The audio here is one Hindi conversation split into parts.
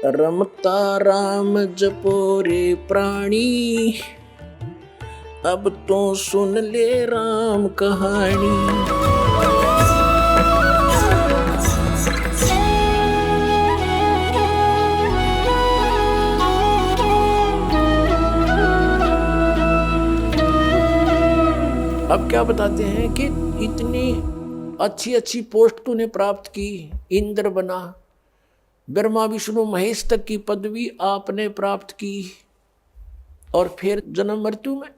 रमता राम जपो रे प्राणी, अब तो सुन ले राम कहानी। अब क्या बताते हैं कि इतनी अच्छी अच्छी पोस्ट तूने प्राप्त की, इंद्र बना, ब्रह्मा विष्णु महेश तक की पदवी आपने प्राप्त की, और फिर जन्म मृत्यु में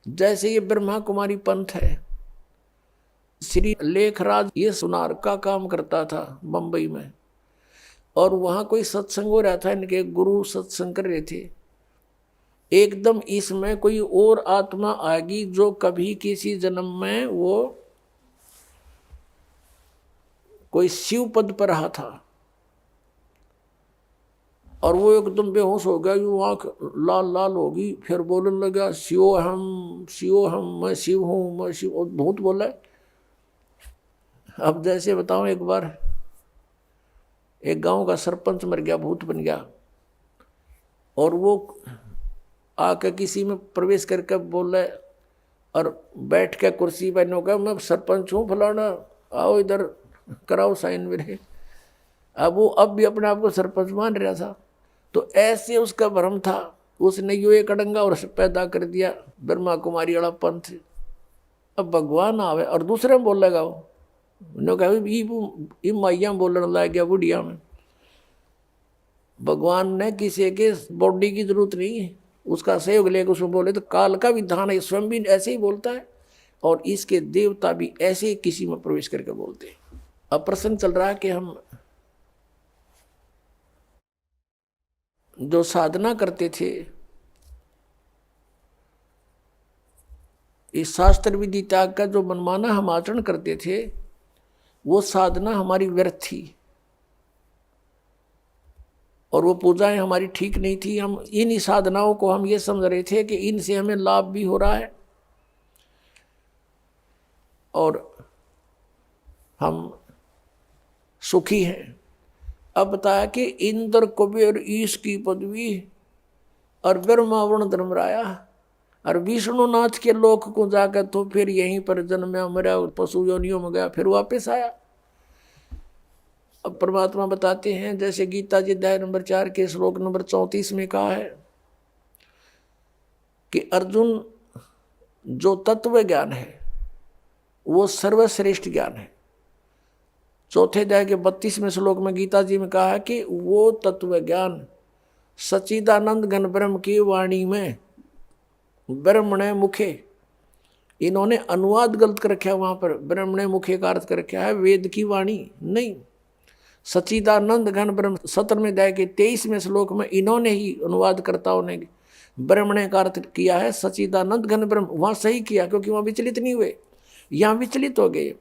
जैसे ये ब्रह्मा कुमारी पंथ है। श्री लेखराज ये सुनार का काम करता था बंबई में, और वहां कोई सत्संग हो रहा था, इनके गुरु सत्संग कर रहे थे। एकदम इसमें कोई और आत्मा आएगी जो कभी किसी जन्म में वो कोई शिव पद पर रहा था, और वो एकदम बेहोश हो गया, यूं आंख लाल लाल होगी, फिर बोलने लगा शिव हम, मैं शिव हूं, मैं शिव। और भूत बोला। अब जैसे बताऊं, एक बार एक गांव का सरपंच मर गया, भूत बन गया, और वो आके किसी में प्रवेश करके बोले और बैठ के कुर्सी पर नो, मैं सरपंच हूँ फलाना, आओ इधर कराओ साइन मेरे। अब वो अब भी अपने आप को सरपंच मान रहा था। तो ऐसे उसका भ्रम था, उसने यो एक अड़ंगा और पैदा कर दिया ब्रह्मा कुमारी वाला पंथ। अब भगवान आवे और दूसरे में बोलेगा, वो कहा माइया बोलने लग गया बुढ़िया में। भगवान ने किसी के बॉडी की जरूरत नहीं है, उसका सहयोग लेकर उसमें बोले। तो काल का विधान है, स्वयं भी ऐसे ही बोलता है, और इसके देवता भी ऐसे ही किसी में प्रवेश करके बोलते हैं। अब प्रश्न चल रहा है कि हम जो साधना करते थे, इस शास्त्र विधि त्याग का जो मनमाना हम आचरण करते थे, वो साधना हमारी व्यर्थ थी, और वो पूजाएं हमारी ठीक नहीं थी। हम इन साधनाओं को हम ये समझ रहे थे कि इनसे हमें लाभ भी हो रहा है, और हम सुखी हैं। अब बताया कि इंद्र कुबेर ईश की पदवी, और ब्रह्मा वरुण धर्मराया, और विष्णुनाथ के लोक को जाकर तो फिर यहीं पर जन्मा मरा, पशु योनियों में गया, फिर वापस आया। अब परमात्मा बताते हैं, जैसे गीता जी अध्याय नंबर 4 के श्लोक नंबर 34 में कहा है कि अर्जुन, जो तत्व ज्ञान है वो सर्वश्रेष्ठ ज्ञान है। चौथे अध्याय के 32वें श्लोक में गीता जी में कहा है कि वो तत्व ज्ञान सच्चिदानंद घन ब्रह्म की वाणी में ब्रह्मणे मुखे, इन्होंने अनुवाद गलत कर रखा है, वहां पर ब्रह्मणे मुखे का अर्थ कर रखा है वेद की वाणी नहीं, सच्चिदानंद घन ब्रह्म। 17वें अध्याय के 23वें श्लोक में इन्होंने ही अनुवादकर्ताओं ने ब्रह्मणे का अर्थ किया है सच्चिदानंद घन ब्रह्म। वहां सही किया, क्योंकि वहां विचलित नहीं हुए, यहां विचलित हो गए।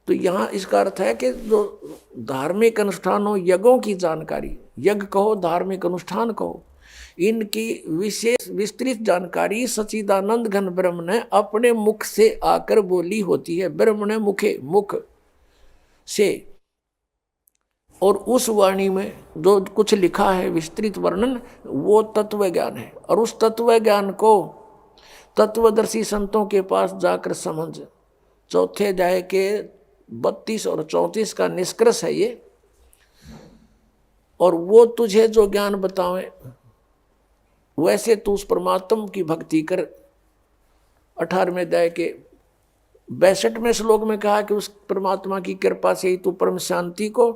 तो यहाँ इसका अर्थ है कि जो धार्मिक अनुष्ठानों, यज्ञों की जानकारी, यज्ञ कहो धार्मिक अनुष्ठान कहो, इनकी विशेष विस्तृत जानकारी सच्चिदानंद घन ब्रह्म ने अपने मुख से आकर बोली होती है। ब्रह्म ने मुखे, मुख से, और उस वाणी में जो कुछ लिखा है विस्तृत वर्णन, वो तत्व ज्ञान है। और उस तत्व ज्ञान को तत्वदर्शी संतों के पास जाकर समझ। चौथे अध्याय के 32 और 34 का निष्कर्ष है ये। और वो तुझे जो ज्ञान बतावे, वैसे तू उस परमात्मा की भक्ति कर। 18वें अध्याय के 62वें श्लोक में कहा कि उस परमात्मा की कृपा से ही तू परम शांति को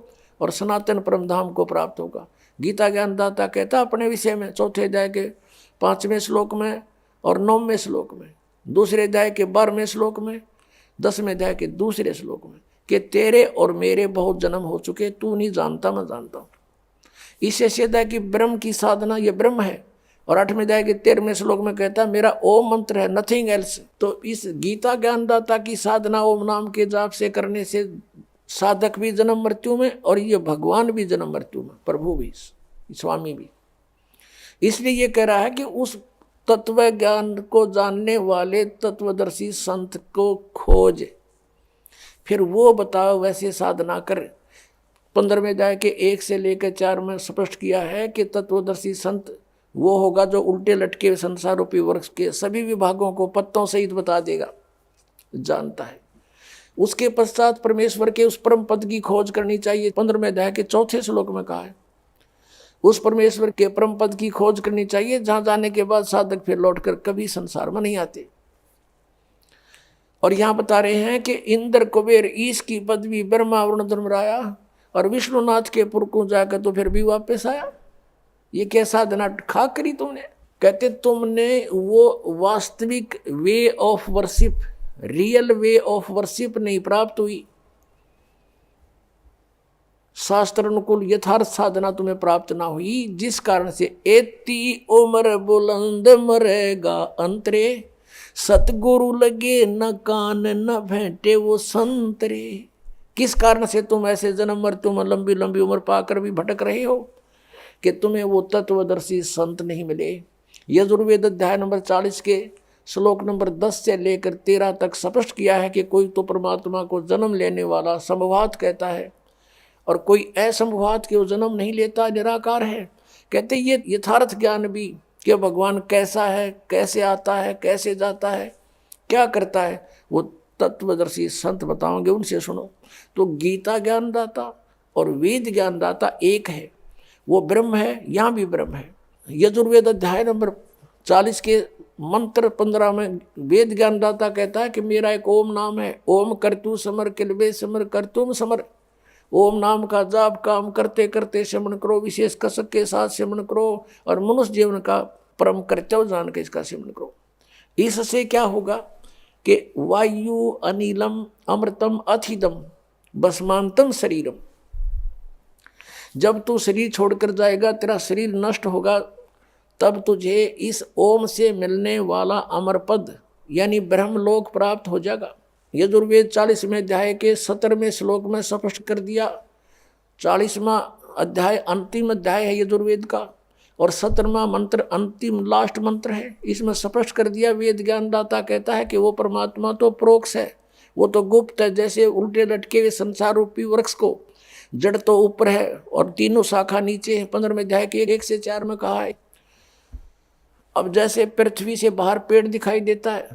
और सनातन परम धाम को प्राप्त होगा। गीता ज्ञानदाता कहता अपने विषय में, चौथे अध्याय के 5वें श्लोक में और 9वें श्लोक में, दूसरे अध्याय के 12वें श्लोक में, 10वें अध्याय के दूसरे श्लोक में, कि तेरे और मेरे बहुत जन्म हो चुके, तू नहीं जानता मैं जानता हूं। इससे सिद्ध है कि ब्रह्म की साधना ये ब्रह्म है। और 8वें अध्याय के 13वें श्लोक में कहता है मेरा ओम मंत्र है, नथिंग एल्स। तो इस गीता ज्ञानदाता की साधना ओम नाम के जाप से करने से साधक भी जन्म मृत्यु में, और ये भगवान भी जन्म मृत्यु में, प्रभु भी, स्वामी भी। इसलिए ये कह रहा है कि उस तत्व ज्ञान को जानने वाले तत्वदर्शी संत को खोज, फिर वो बताओ वैसे साधना कर। 15वें अध्याय के 1 से लेकर 4 में स्पष्ट किया है कि तत्वदर्शी संत वो होगा जो उल्टे लटके संसार रूपी वृक्ष के सभी विभागों को पत्तों सहित बता देगा, जानता है। उसके पश्चात परमेश्वर के उस परम पद की खोज करनी चाहिए। 15वें अध्याय के 4 श्लोक में कहा है उस परमेश्वर के परम पद की खोज करनी चाहिए, जहां जाने के बाद साधक फिर लौटकर कभी संसार में नहीं आते। और यहां बता रहे हैं कि इंद्र कुबेर ईश की पदवी ब्रह्मा वरुण धर्मराया और विष्णुनाथ के पुर को जाकर तो फिर भी वापस आया। ये क्या साधना खा करी तुमने? कहते तुमने वो वास्तविक way of worship, real way of worship नहीं प्राप्त हुई, शास्त्र अनुकूल यथार्थ साधना तुम्हें प्राप्त ना हुई, जिस कारण से एती उम्र बुलंद मरेगा अंतरे, सतगुरु लगे न कान न भेंटे वो संतरे। किस कारण से तुम ऐसे जन्म मृत्यु में लंबी लंबी उम्र पाकर भी भटक रहे हो कि तुम्हें वो तत्वदर्शी संत नहीं मिले। यजुर्वेद अध्याय नंबर 40 के श्लोक नंबर 10 से लेकर 13 तक स्पष्ट किया है कि कोई तो परमात्मा को जन्म लेने वाला संभवात कहता है और कोई असंभवात के वो जन्म नहीं लेता, निराकार है। कहते ये यथार्थ ज्ञान भी कि भगवान कैसा है, कैसे आता है, कैसे जाता है, क्या करता है, वो तत्वदर्शी संत बताओगे, उनसे सुनो। तो गीता ज्ञानदाता और वेद ज्ञानदाता एक है, वो ब्रह्म है, यहाँ भी ब्रह्म है। यजुर्वेद अध्याय नंबर 40 के मंत्र 15 में वेद ज्ञानदाता कहता है कि मेरा एक ओम नाम है, ओम करतु समर किलबे समर करतुम समर। ओम नाम का जाप काम करते करते श्रवण करो, विशेष कसक के साथ श्रवण करो और मनुष्य जीवन का परम कर्तव्य जान के इसका श्रवण करो। इससे क्या होगा कि वायु अनिलम अमृतम अथिदम भस्मांतम शरीरम। जब तू शरीर छोड़कर जाएगा, तेरा शरीर नष्ट होगा, तब तुझे इस ओम से मिलने वाला अमर पद यानी ब्रह्मलोक प्राप्त हो जाएगा। यजुर्वेद 40वें अध्याय के 17वें श्लोक में स्पष्ट कर दिया। 40वां अध्याय अंतिम अध्याय है यजुर्वेद का और 17वां मंत्र अंतिम लास्ट मंत्र है। इसमें स्पष्ट कर दिया, वेद ज्ञानदाता कहता है कि वो परमात्मा तो प्रोक्ष है, वो तो गुप्त है। जैसे उल्टे लटके हुए संसार रूपी वृक्ष को जड़ तो ऊपर है और तीनों शाखा नीचे है। 15वें अध्याय के 1 से 4 में कहा है। अब जैसे पृथ्वी से बाहर पेड़ दिखाई देता है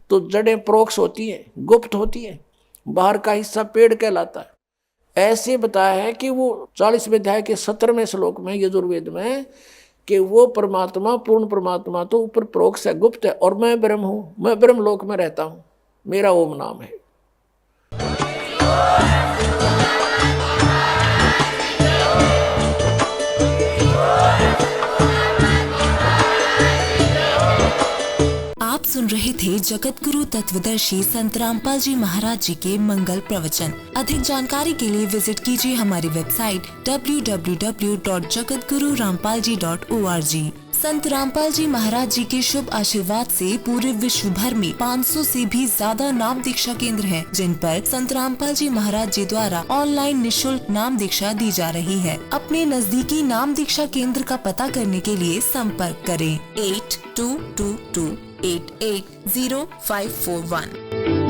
तो जड़ें प्रोक्ष होती हैं, गुप्त होती हैं, बाहर का हिस्सा पेड़ कहलाता है। ऐसे बताया है कि वो 40वें अध्याय के 17वें श्लोक में यजुर्वेद में कि वो परमात्मा पूर्ण परमात्मा तो ऊपर प्रोक्ष है, गुप्त है, और मैं ब्रह्म हूँ, मैं ब्रह्मलोक में रहता हूँ, मेरा ओम नाम है। आप सुन रहे थे जगत गुरु तत्वदर्शी संत रामपाल जी महाराज जी के मंगल प्रवचन। अधिक जानकारी के लिए विजिट कीजिए हमारी वेबसाइट www.jagatgururampalji.org। संत रामपाल जी महाराज जी के शुभ आशीर्वाद से पूरे विश्व भर में 500 से भी ज्यादा नाम दीक्षा केंद्र हैं, जिन पर संत रामपाल जी महाराज जी द्वारा ऑनलाइन निशुल्क नाम दीक्षा दी जा रही है। अपने नजदीकी नाम दीक्षा केंद्र का पता करने के लिए संपर्क करें 8222880541।